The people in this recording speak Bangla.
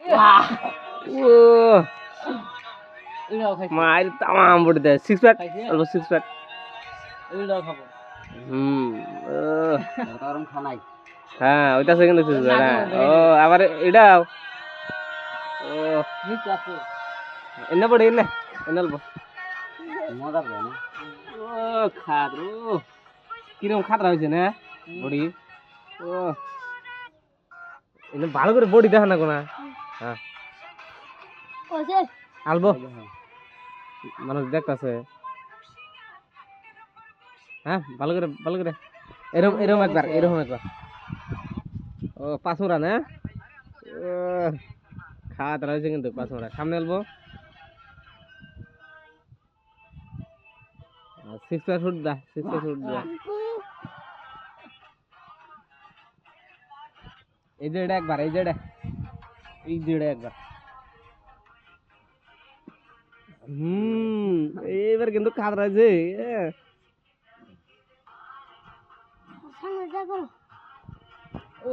ও মার তামাম বড় দে 6 প্যাক অল্প 6 প্যাক এইটাও খাবো গরম খানাই হ্যাঁ ওইটা সেকেন্ড দেখছিস না ও আবার এটাও ও ঠিক আছে এনে পড়ে এনে অল্প মজা পাবে না ও খাদ্রু কিরকম খাতরা হয়েছে না বডি ও এনে ভালো করে বডি দেখা না কোনা হ্যাঁ ওছে আলবো মানুষ দেখতাছে হ্যাঁ ভালো করে এরকম একবার ও পাঁচুরা না ও খাতরা হয়েছে কিন্তু পাঁচুরা সামনে আলবো 6 প্যাক শুট দা 6 প্যাক শুট দা এই যে এটা একবার এই যে একবার এইবার কিন্তু খাতরা আছে সামনে দেখো ও